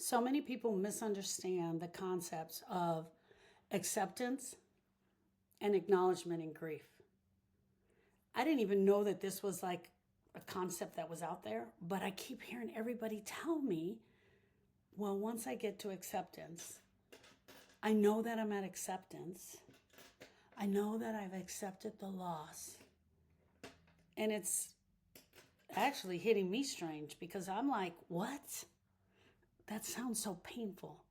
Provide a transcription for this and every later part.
So many people misunderstand the concepts of acceptance and acknowledgement in grief. I didn't even know that this was like a concept that was out there, but I keep hearing everybody tell me, well, once I get to acceptance, I know that I'm at acceptance. I know that I've accepted the loss. And it's actually hitting me strange because I'm like, what? That sounds so painful.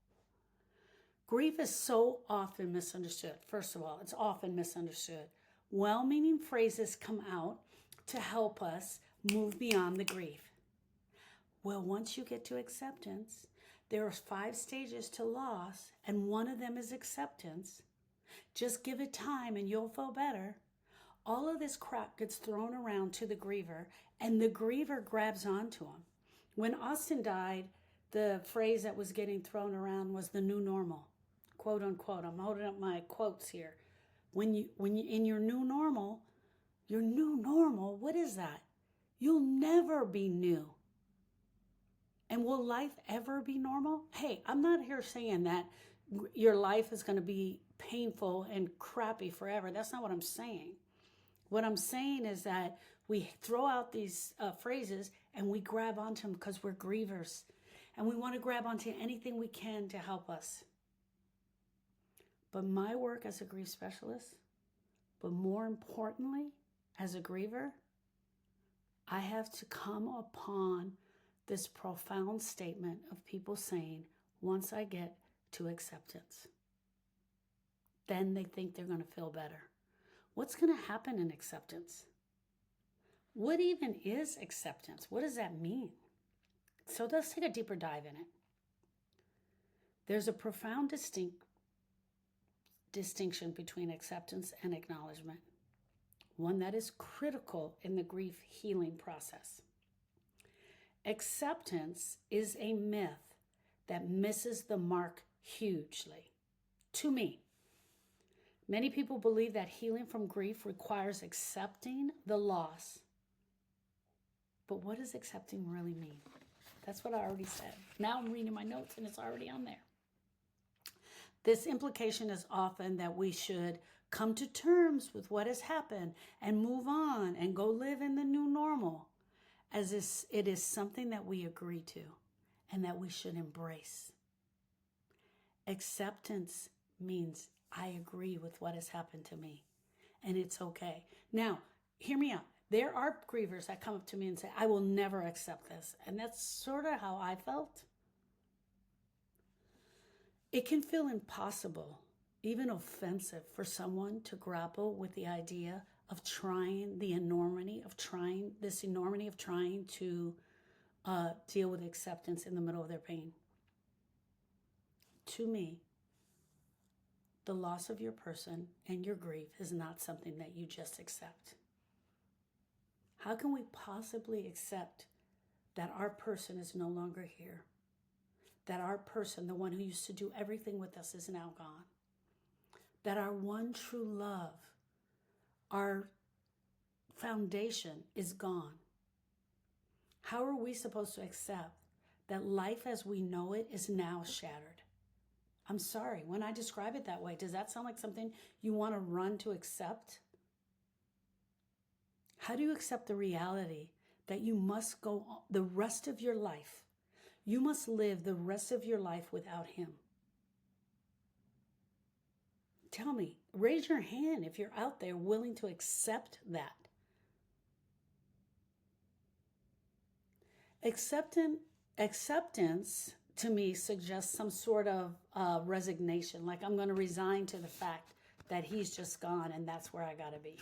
Grief is so often misunderstood. First of all, it's often misunderstood. Well-meaning phrases come out to help us move beyond the grief. Well, once you get to acceptance, there are 5 stages to loss, and one of them is acceptance. Just give it time and you'll feel better. All of this crap gets thrown around to the griever, and the griever grabs onto him. When Austin died, the phrase that was getting thrown around was the new normal, quote unquote. I'm holding up my quotes here. When you in your new normal, what is that? You'll never be new. And will life ever be normal? Hey, I'm not here saying that your life is going to be painful and crappy forever. That's not what I'm saying. What I'm saying is that we throw out these phrases and we grab onto them because we're grievers. And we want to grab onto anything we can to help us. But my work as a grief specialist, but more importantly, as a griever, I have to come upon this profound statement of people saying, once I get to acceptance, then they think they're going to feel better. What's going to happen in acceptance? What even is acceptance? What does that mean? So let's take a deeper dive in it. There's a profound distinction between acceptance and acknowledgement, one that is critical in the grief healing process. Acceptance is a myth that misses the mark hugely. To me, many people believe that healing from grief requires accepting the loss. But what does accepting really mean? That's what I already said. Now I'm reading my notes and it's already on there. This implication is often that we should come to terms with what has happened and move on and go live in the new normal, as it is something that we agree to and that we should embrace. Acceptance means I agree with what has happened to me and it's okay. Now, hear me out. There are grievers that come up to me and say, I will never accept this. And that's sort of how I felt. It can feel impossible, even offensive, for someone to grapple with the idea of trying the enormity of trying to deal with acceptance in the middle of their pain. To me, the loss of your person and your grief is not something that you just accept. How can we possibly accept that our person is no longer here? That our person, the one who used to do everything with us, is now gone? That our one true love, our foundation, is gone? How are we supposed to accept that life as we know it is now shattered? I'm sorry, when I describe it that way, does that sound like something you want to run to accept? How do you accept the reality that you must go on the rest of your life? You must live the rest of your life without him. Tell me, raise your hand if you're out there willing to accept that. Acceptance to me suggests some sort of resignation, like I'm going to resign to the fact that he's just gone and that's where I got to be.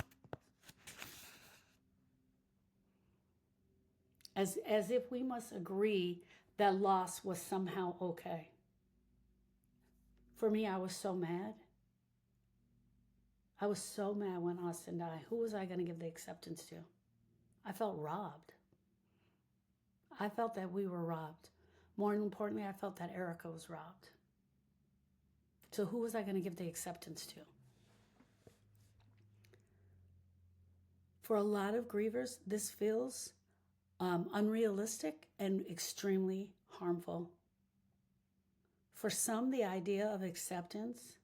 As if we must agree that loss was somehow okay. For me, I was so mad. I was so mad when Austin died. Who was I going to give the acceptance to? I felt robbed. I felt that we were robbed. More importantly, I felt that Erica was robbed. So who was I going to give the acceptance to? For a lot of grievers, this feels unrealistic and extremely harmful. For some, the idea of acceptance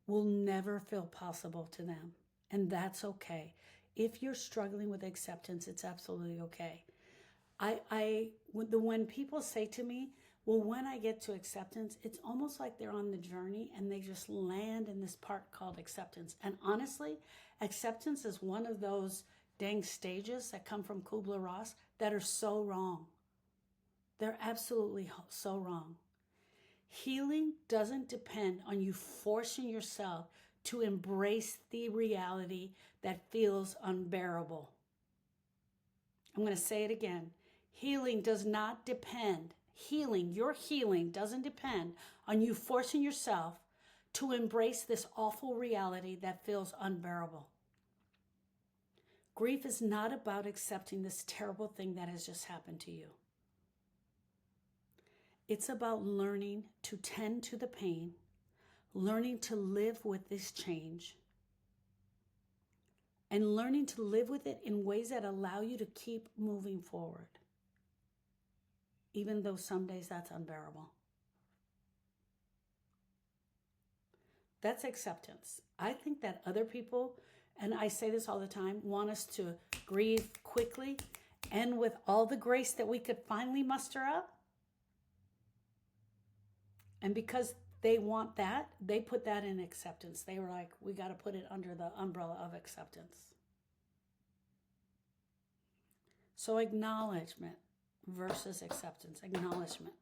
will never feel possible to them, and that's okay. If you're struggling with acceptance, it's absolutely okay. When people say to me, well, when I get to acceptance, it's almost like they're on the journey and they just land in this part called acceptance. And honestly, acceptance is one of those dang stages that come from Kubler-Ross that are so wrong. They're absolutely so wrong. Healing doesn't depend on you forcing yourself to embrace the reality that feels unbearable. I'm going to say it again. Healing does not depend, your healing doesn't depend on you forcing yourself to embrace this awful reality that feels unbearable. Grief is not about accepting this terrible thing that has just happened to you. It's about learning to tend to the pain, learning to live with this change, and learning to live with it in ways that allow you to keep moving forward, even though some days that's unbearable. That's acceptance. I think that other people, and I say this all the time, want us to grieve quickly and with all the grace that we could finally muster up. And because they want that, they put that in acceptance. They were like, we got to put it under the umbrella of acceptance. So acknowledgement versus acceptance. Acknowledgement.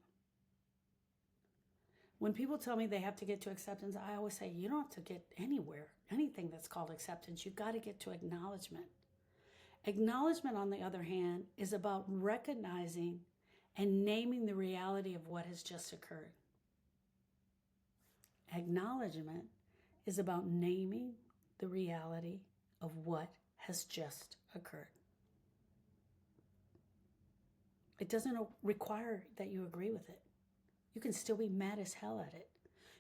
When people tell me they have to get to acceptance, I always say, you don't have to get anywhere, anything that's called acceptance. You've got to get to acknowledgement. Acknowledgement, on the other hand, is about recognizing and naming the reality of what has just occurred. Acknowledgement is about naming the reality of what has just occurred. It doesn't require that you agree with it. You can still be mad as hell at it.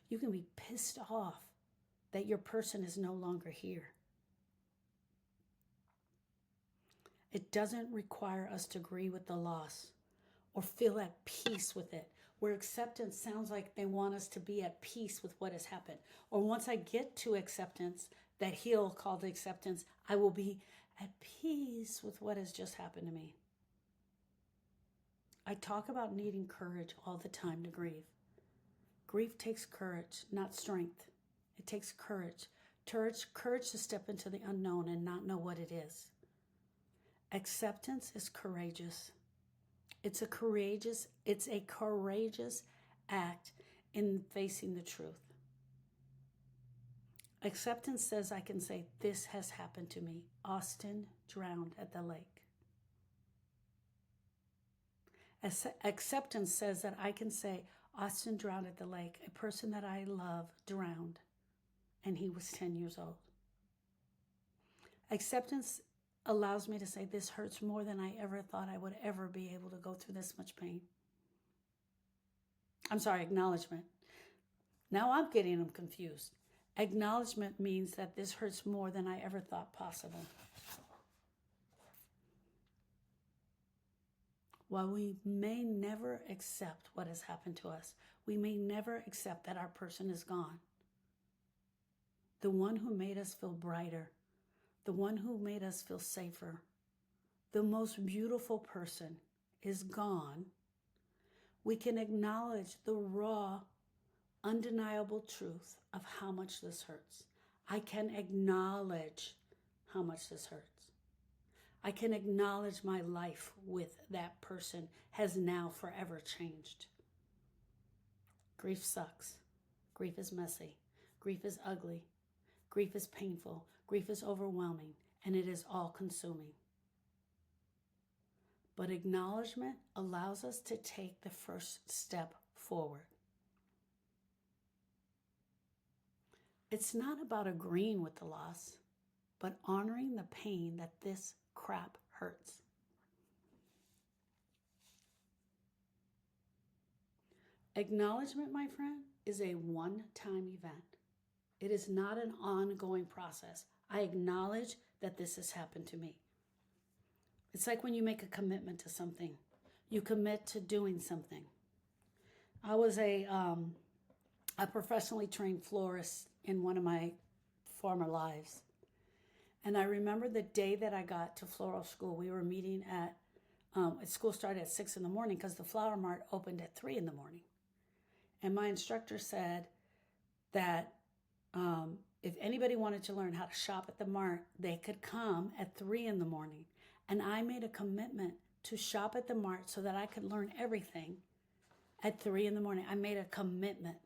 You can be pissed off that your person is no longer here. It doesn't require us to agree with the loss or feel at peace with it, where acceptance sounds like they want us to be at peace with what has happened. Or once I get to acceptance, that heal called acceptance, I will be at peace with what has just happened to me. I talk about needing courage all the time to grieve. Grief takes courage, not strength. It takes courage. Courage to step into the unknown and not know what it is. Acceptance is courageous. It's a courageous act in facing the truth. Acceptance says I can say, this has happened to me. Austin drowned at the lake. Acceptance says that I can say, Austin drowned at the lake. A person that I love drowned, and he was 10 years old. Acceptance allows me to say, this hurts more than I ever thought I would ever be able to go through this much pain. I'm sorry, acknowledgement. Now I'm getting them confused. Acknowledgement means that this hurts more than I ever thought possible. While we may never accept what has happened to us, we may never accept that our person is gone. The one who made us feel brighter, the one who made us feel safer, the most beautiful person is gone. We can acknowledge the raw, undeniable truth of how much this hurts. I can acknowledge how much this hurts. I can acknowledge my life with that person has now forever changed. Grief sucks. Grief is messy. Grief is ugly. Grief is painful. Grief is overwhelming, and it is all-consuming. But acknowledgement allows us to take the first step forward. It's not about agreeing with the loss, but honoring the pain that this crap hurts. Acknowledgement, my friend, is a one-time event. It is not an ongoing process. I acknowledge that this has happened to me. It's like when you make a commitment to something. You commit to doing something. I was a a professionally trained florist in one of my former lives. And I remember the day that I got to floral school, we were meeting at school started at 6 in the morning because the flower mart opened at 3 in the morning. And my instructor said that if anybody wanted to learn how to shop at the mart, they could come at 3 in the morning. And I made a commitment to shop at the mart so that I could learn everything at 3 in the morning. I made a commitment.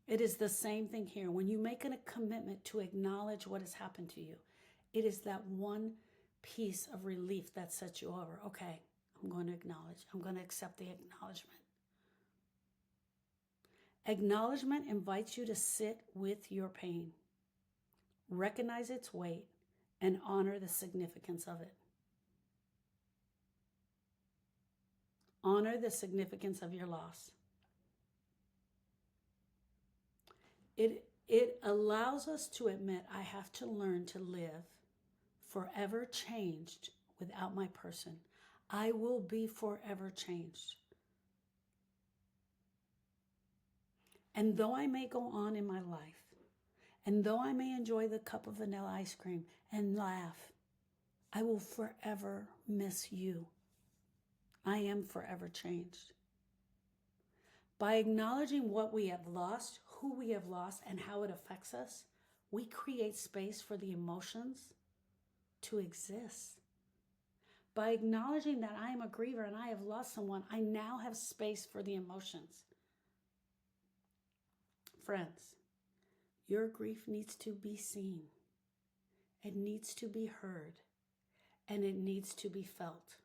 It is the same thing here. When you make a commitment to acknowledge what has happened to you, it is that one piece of relief that sets you over. Okay, I'm going to acknowledge. I'm going to accept the acknowledgement. Acknowledgement invites you to sit with your pain, recognize its weight, and honor the significance of it. Honor the significance of your loss. It allows us to admit, I have to learn to live forever changed without my person. I will be forever changed. And though I may go on in my life, and though I may enjoy the cup of vanilla ice cream and laugh, I will forever miss you. I am forever changed. By acknowledging what we have lost, who we have lost, and how it affects us, we create space for the emotions to exist. By acknowledging that I am a griever and I have lost someone, I now have space for the emotions. Friends, your grief needs to be seen. It needs to be heard. And it needs to be felt.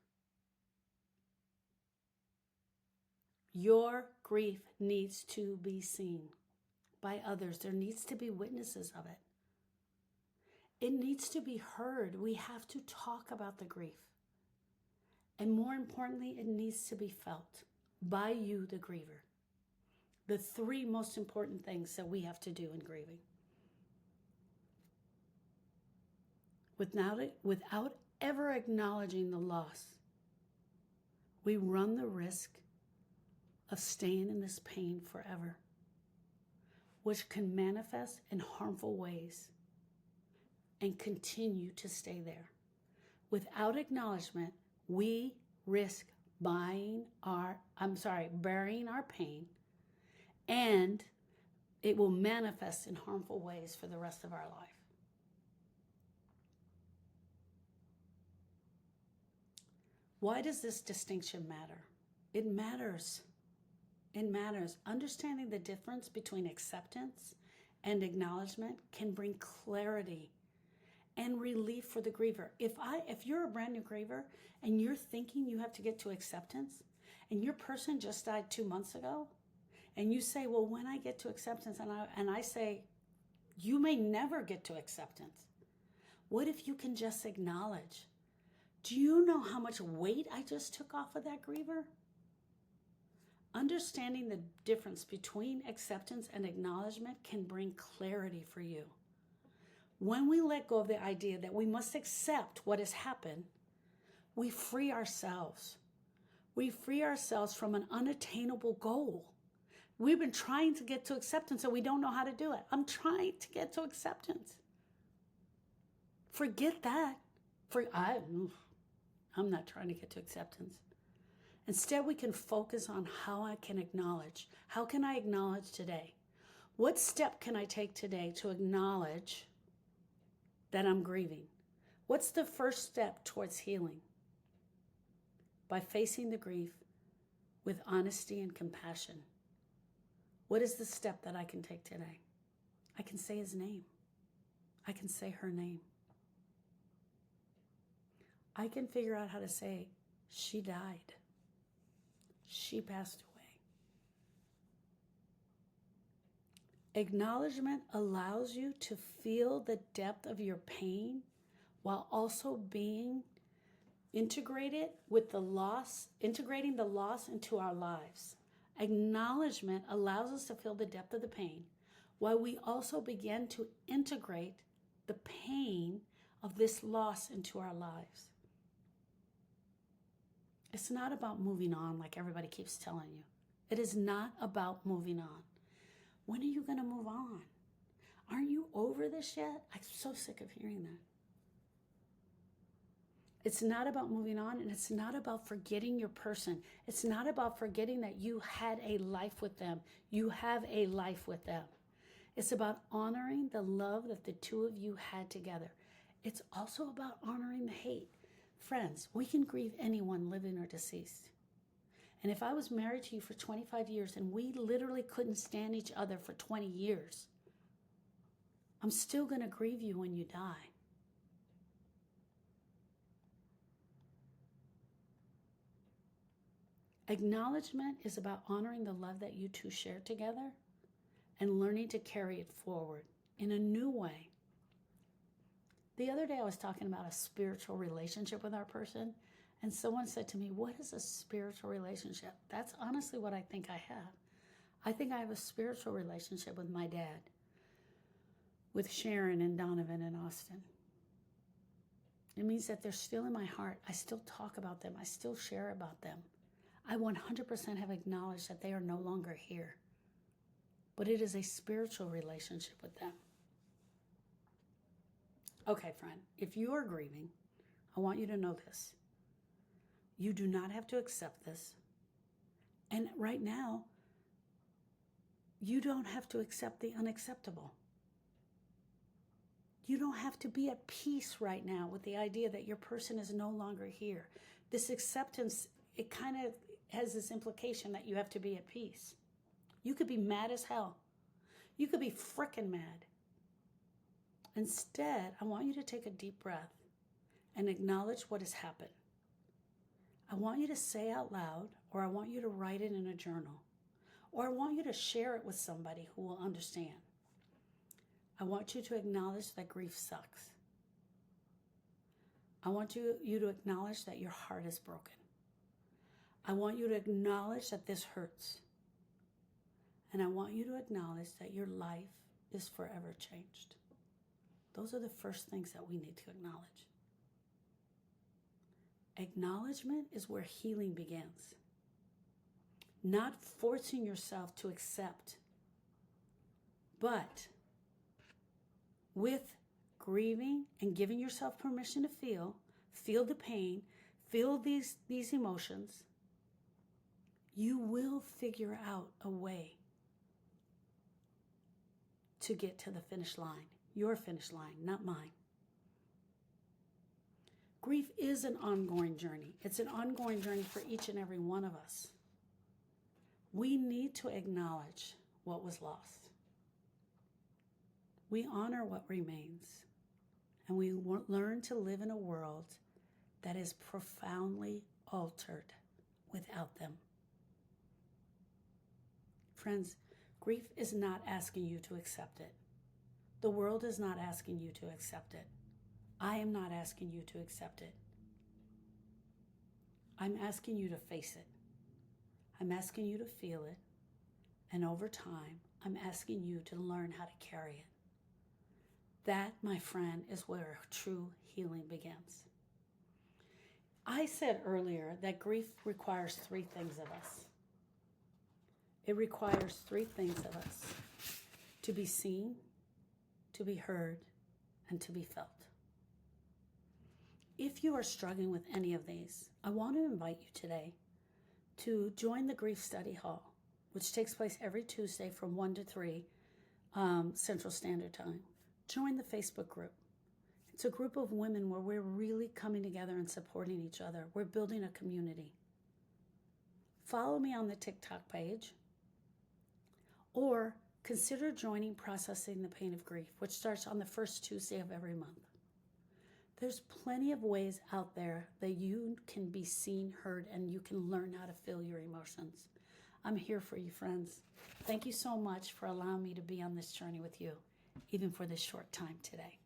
Your grief needs to be seen by others. There needs to be witnesses of it. It needs to be heard. We have to talk about the grief. And more importantly, it needs to be felt by you, the griever. The 3 most important things that we have to do in grieving. Without ever acknowledging the loss, we run the risk of staying in this pain forever, which can manifest in harmful ways and continue to stay there. Without acknowledgement, we risk burying our pain, and it will manifest in harmful ways for the rest of our life. Why does this distinction matter? It matters. It matters. Understanding the difference between acceptance and acknowledgement can bring clarity and relief for the griever. If you're a brand new griever and you're thinking you have to get to acceptance, and your person just died 2 months ago, and you say, well, when I get to acceptance, and I say, you may never get to acceptance. What if you can just acknowledge? Do you know how much weight I just took off of that griever? Understanding the difference between acceptance and acknowledgement can bring clarity for you. When we let go of the idea that we must accept what has happened, we free ourselves. We free ourselves from an unattainable goal. We've been trying to get to acceptance and we don't know how to do it. I'm trying to get to acceptance. Forget that. I'm not trying to get to acceptance. Instead, we can focus on how I can acknowledge. How can I acknowledge today? What step can I take today to acknowledge that I'm grieving? What's the first step towards healing? By facing the grief with honesty and compassion. What is the step that I can take today? I can say his name. I can say her name. I can figure out how to say, she died. She passed away. Acknowledgement allows you to feel the depth of your pain while also being integrated with the loss, integrating the loss into our lives. Acknowledgement allows us to feel the depth of the pain while we also begin to integrate the pain of this loss into our lives. It's not about moving on like everybody keeps telling you. It is not about moving on. When are you going to move on? Aren't you over this yet? I'm so sick of hearing that. It's not about moving on, and it's not about forgetting your person. It's not about forgetting that you had a life with them. You have a life with them. It's about honoring the love that the two of you had together. It's also about honoring the hate. Friends, we can grieve anyone, living or deceased. And if I was married to you for 25 years and we literally couldn't stand each other for 20 years, I'm still going to grieve you when you die. Acknowledgement is about honoring the love that you two shared together and learning to carry it forward in a new way. The other day I was talking about a spiritual relationship with our person, and someone said to me, what is a spiritual relationship? That's honestly what I think I have. I think I have a spiritual relationship with my dad, with Sharon and Donovan and Austin. It means that they're still in my heart. I still talk about them. I still share about them. I 100% have acknowledged that they are no longer here. But it is a spiritual relationship with them. Okay, friend, if you are grieving, I want you to know this. You do not have to accept this. And right now, you don't have to accept the unacceptable. You don't have to be at peace right now with the idea that your person is no longer here. This acceptance, it kind of has this implication that you have to be at peace. You could be mad as hell. You could be frickin' mad. Instead, I want you to take a deep breath and acknowledge what has happened. I want you to say out loud, or I want you to write it in a journal, or I want you to share it with somebody who will understand. I want you to acknowledge that grief sucks. I want you to acknowledge that your heart is broken. I want you to acknowledge that this hurts. And I want you to acknowledge that your life is forever changed. Those are the first things that we need to acknowledge. Acknowledgement is where healing begins. Not forcing yourself to accept, but with grieving and giving yourself permission to feel the pain, feel these emotions, you will figure out a way to get to the finish line. Your finish line, not mine. Grief is an ongoing journey. It's an ongoing journey for each and every one of us. We need to acknowledge what was lost. We honor what remains. And we learn to live in a world that is profoundly altered without them. Friends, grief is not asking you to accept it. The world is not asking you to accept it. I am not asking you to accept it. I'm asking you to face it. I'm asking you to feel it. And over time, I'm asking you to learn how to carry it. That, my friend, is where true healing begins. I said earlier that grief requires 3 things of us. It requires 3 things of us: to be seen, to be heard, and to be felt. If you are struggling with any of these, I want to invite you today to join the Grief Study Hall, which takes place every Tuesday from 1 to 3 Central Standard Time. Join the Facebook group. It's a group of women where we're really coming together and supporting each other. We're building a community. Follow me on the TikTok page, or consider joining Processing the Pain of Grief, which starts on the first Tuesday of every month. There's plenty of ways out there that you can be seen, heard, and you can learn how to feel your emotions. I'm here for you, friends. Thank you so much for allowing me to be on this journey with you, even for this short time today.